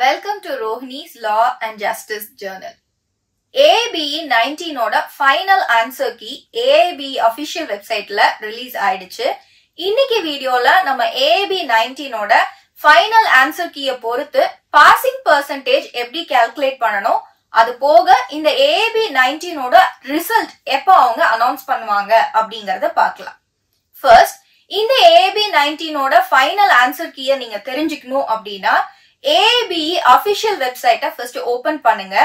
Welcome to Rohini's Law and Justice Journal. AABE 19 ஓட final answer key AABE official websiteல release ஆயிடுச்சு. இன்னைக்கு வீடியோல நம்ம AABE 19 ஓட final answer keyயை பொறுத்து passing percentage எப்படி calculate பண்ணணும், அது போக இந்த AABE 19 ஓட result எப்போ அவங்க announce பண்ணுவாங்க அப்படிங்கறத பார்க்கலாம். First, இந்த AABE 19 ஓட final answer keyயை நீங்க தெரிஞ்சுக்கணும் அப்படின்னா AABE official website first open பண்ணுங்க.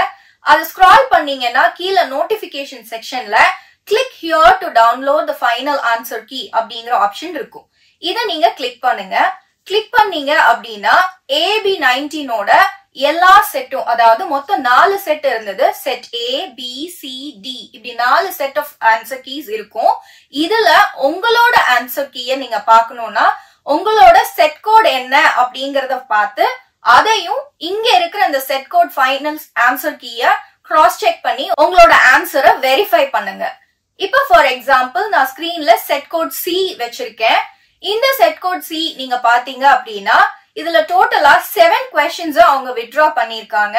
அது scroll பண்ணீங்கன்னா கீழ notification sectionல click here to download the final answer key அப்படிங்கிற ஆப்ஷன் இருக்கும். இத நீங்க click பண்ணுங்க. click பண்ணீங்க அப்படின்னா AABE 19 ஓட எல்லா செட்டும், அதாவது மொத்தம் 4 செட் இருந்தது. Set A, B, C, D இப்படி 4 செட் ஆஃப் ஆன்சர் கீஸ் இருக்கும். இதுல உங்களோட ஆன்சர் கீயை நீங்க பார்க்கணும்னா உங்களோட செட் கோட் என்ன அப்படிங்கறத பார்த்து அதையும் இங்க இருக்கிற அந்த செட் கோட் ஃபைனல் ஆன்சர் கீயை கிராஸ் செக் பண்ணி உங்களோட ஆன்சரை வெரிஃபை பண்ணுங்க. இப்ப ஃபார் எக்ஸாம்பிள் நான் ஸ்கிரீன்ல செட் கோட் C வச்சிருக்கேன். இந்த செட் கோட் C நீங்க பாத்தீங்க அப்படின்னா இதுல டோட்டலா 7 questions அவங்க withdraw பண்ணிருக்காங்க.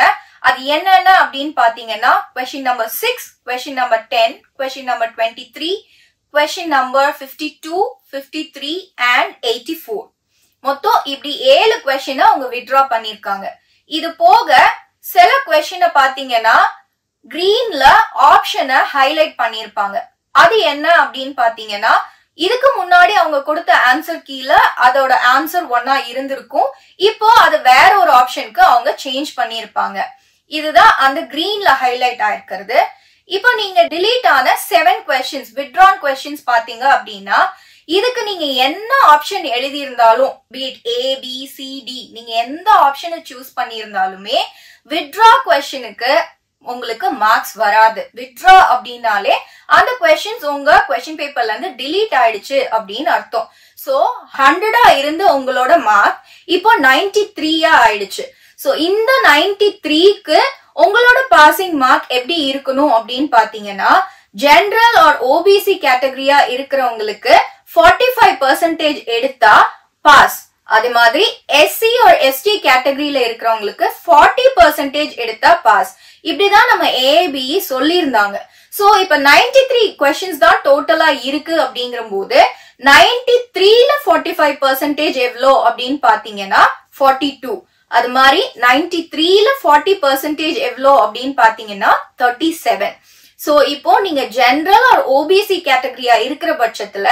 அது என்னென்ன அப்படின்னு பாத்தீங்கன்னா question number 6, question number 10, question number 23, question number 52, 53 and 84. மொத்தம் இப்படி 7 question அவங்க withdraw பண்ணிருக்காங்க. இது போக சில question பாத்தீங்கன்னா greenல ஆப்ஷனை ஹைலைட் பண்ணிருப்பாங்க. அது என்ன அப்படின்னு பாத்தீங்கன்னா இதுக்கு முன்னாடி அவங்க கொடுத்த ஆன்சர் கீழ அதோட ஆன்சர் ஒன்னா இருந்திருக்கும். இப்போ அது வேற ஒரு ஆப்ஷனுக்கு அவங்க சேஞ்ச் பண்ணிருப்பாங்க. இதுதான் அந்த கிரீன்ல ஹைலைட் ஆயிருக்கிறது. இப்போ நீங்க delete ஆன 7 questions withdrawn questions பாத்தீங்க அப்படின்னா இதுக்கு நீங்க என்ன ஆப்ஷன் எழுதி இருந்தாலும் be it A, B, C, D நீங்க எந்த ஆப்ஷனை சூஸ் பண்ணியிருந்தாலுமே withdraw questionக்கு உங்களுக்கு மார்க்ஸ் வராது. withdraw அப்படின்னாலே அந்த questions உங்க question paperல இருந்து delete ஆயிடுச்சு அப்படின்னு அர்த்தம். சோ 100 இருந்து உங்களோட மார்க் இப்போ 93 ஆயிடுச்சு. சோ இந்த 93க்கு உங்களோட பாசிங் மார்க் எப்படி இருக்கணும் அப்படின்னு பாத்தீங்கன்னா ஜெனரல் ஆர் OBC கேட்டகரியா இருக்கிறவங்களுக்கு 45% எடுத்தா பாஸ். அதே மாதிரி SC or ST கேட்டகரியில இருக்கிறவங்களுக்கு 40% எடுத்தா பாஸ். இப்படிதான் நம்ம AABE சொல்லியிருந்தாங்க. சோ இப்ப 93 questions தான் டோட்டலா இருக்கு அப்படிங்கிற போது 93ல 45% எவ்வளோ அப்படின்னு பாத்தீங்கன்னா 42. அது மாதிரி 93ல 40% எவ்வளோ அப்படின்னு பாத்தீங்கன்னா 37. சோ இப்போ நீங்க ஜெனரல் ஆர் OBC கேட்டகரியா இருக்கிற பட்சத்துல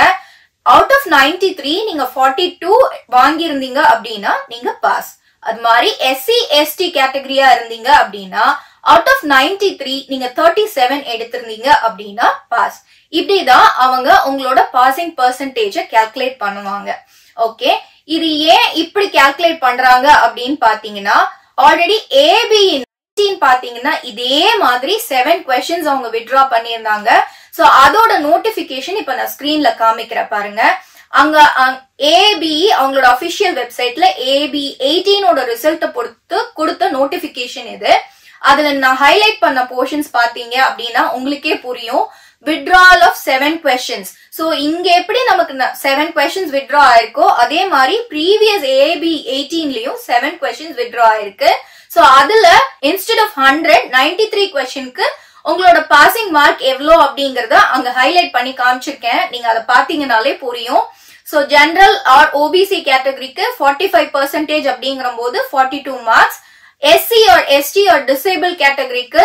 out of 93 நீங்க 42 வாங்கியிருந்தீங்க அப்படின்னா நீங்க பாஸ். அது மாதிரி SC ST கேட்டகரியா இருந்தீங்க அப்படின்னா out of 93 நீங்க 37 எடுத்திருந்தீங்க அப்படின்னா பாஸ். இப்படிதான் அவங்க உங்களோட பாசிங் பெர்சன்டேஜை கால்குலேட் பண்ணுவாங்க. ஓகே, இது ஏன் இப்படி கால்குலேட் பண்றாங்க அப்படின்னு பாத்தீங்கன்னா ஆல்ரெடி AABE 19 பாத்தீங்கன்னா இதே மாதிரி 7 questions அவங்க withdraw பண்ணியிருந்தாங்க. சோ அதோட நோட்டிபிகேஷன் இப்ப நான் ஸ்கிரீன்ல காமிக்கிறேன் பாருங்க. அங்க AABE அவங்களோட அபிஷியல் வெப்சைட்ல AABE 18 ஓட ரிசல்ட்ட பொறுத்து கொடுத்த நோட்டிபிகேஷன் இது. அதுல நான் ஹைலைட் பண்ண போர்ஷன்ஸ் பாத்தீங்க அப்படின்னா உங்களுக்கே புரியும். withdrawal of 7 questions. சோ இங்க எப்படி நமக்கு 7 questions withdraw ஆயிருக்கோ அதே மாதிரி previous AABE 18லயும் 7 questions withdraw ஆயிருக்கு. சோ அதுல instead of 100 93 questionக்கு உங்களோட பாசிங் மார்க் எவ்வளோ அப்படிங்கறத அங்க ஹைலைட் பண்ணி காமிச்சிருக்கேன். நீங்க அதை பாத்தீங்கன்னாலே புரியும். சோ ஜெனரல் ஆர் OBC கேட்டகரிக்கு 45% அப்படிங்கிற போது 42 marks, SC or ST or disable கேட்டகரிக்கு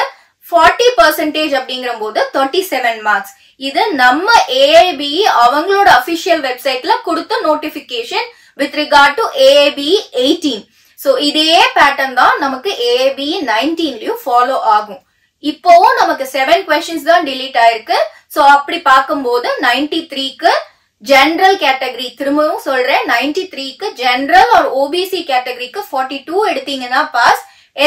40% அப்படிங்கிற போது 37 மார்க்ஸ். இது நம்ம AABE அவங்களோட அபிஷியல் வெப்சைட்ல கொடுத்த notification with regard to AABE 18. So இதே பேட்டர்ன் தான் நமக்கு AABE 19லயும் ஃபாலோ ஆகும். இப்போவும் நமக்கு 7 questions தான் delete ஆயிருக்கு. சோ அப்படி பார்க்கும்போது 93க்கு ஜெனரல் கேட்டகரி, திரும்பவும் சொல்றேன் 93க்கு ஜெனரல் ஆர் OBC கேட்டகரிக்கு 42 எடுத்தீங்கன்னா பாஸ்,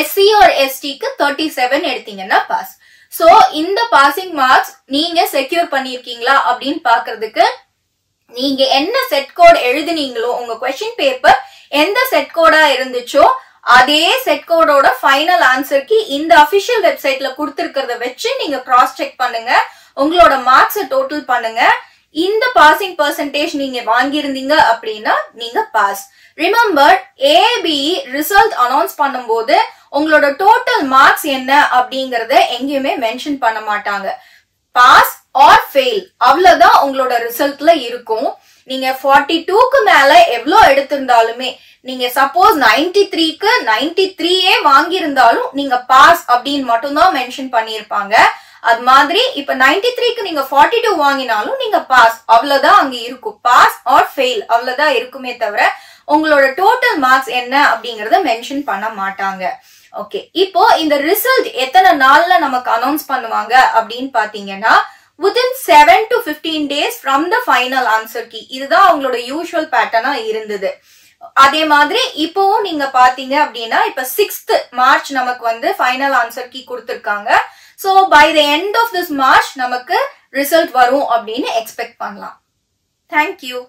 SC or STக்கு 37 எடுத்தீங்கன்னா பாஸ். சோ இந்த பாசிங் மார்க்ஸ் நீங்க செக்யூர் பண்ணிருக்கீங்களா அப்படின்னு பாக்குறதுக்கு நீங்க என்ன செட் கோட் எழுதுனீங்களோ உங்க கொஸ்டின் பேப்பர் எந்த செட் கோடா இருந்துச்சோ அதே செட் கோடோட ஃபைனல் ஆன்சருக்கு இந்த அபிஷியல் வெப்சைட்ல கொடுத்திருக்கிறத வச்சு நீங்க கிராஸ் செக் பண்ணுங்க. உங்களோட மார்க்ஸ் டோட்டல் பண்ணுங்க. இந்த பாசிங் பெர்சன்டேஜ் நீங்க வாங்கியிருந்தீங்க அப்படின்னா நீங்க pass. Remember, AP result announce பண்ணும்போது உங்களோட டோட்டல் மார்க்ஸ் என்ன அப்படிங்கறத எங்கேயுமே மென்ஷன் பண்ண மாட்டாங்க. பாஸ் ஆர் ஃபெயில் அவ்வளவுதான் உங்களோட ரிசல்ட்ல இருக்கும். நீங்க 42க்கு மேல எவ்வளவு எடுத்திருந்தாலுமே, நீங்க சப்போஸ் 93க்கு 93 வாங்கியிருந்தாலும் நீங்க பாஸ் அப்படின்னு மட்டும்தான் மென்ஷன் பண்ணிருப்பாங்க. அது மாதிரி இப்ப 93க்கு நீங்க 42 வாங்கினாலும் நீங்க பாஸ் அவ்வளவுதான் அங்க இருக்கும். பாஸ் ஆர் ஃபெயில் அவ்வளவுதான் இருக்குமே தவிர உங்களோட டோட்டல் மார்க்ஸ் என்ன அப்படிங்கறத மென்ஷன் பண்ண மாட்டாங்க. ஓகே, இப்போ இந்த ரிசல்ட் எத்தனை நாள்ல நமக்கு அனௌன்ஸ் பண்ணுவாங்க அப்படின்னு பாத்தீங்கன்னா within 7 to 15 days from the final answer key. இதுதான் அவங்களோட யூசுவல் பேட்டர்னா இருந்தது. அதே மாதிரி இப்பவும் நீங்க பாத்தீங்க அப்படின்னா இப்ப 6th March நமக்கு வந்து ஃபைனல் ஆன்சர் கீ கொடுத்திருக்காங்க. So by the end of this March நமக்கு ரிசல்ட் வரும் அப்படின்னு எக்ஸ்பெக்ட் பண்ணலாம். தேங்க்யூ.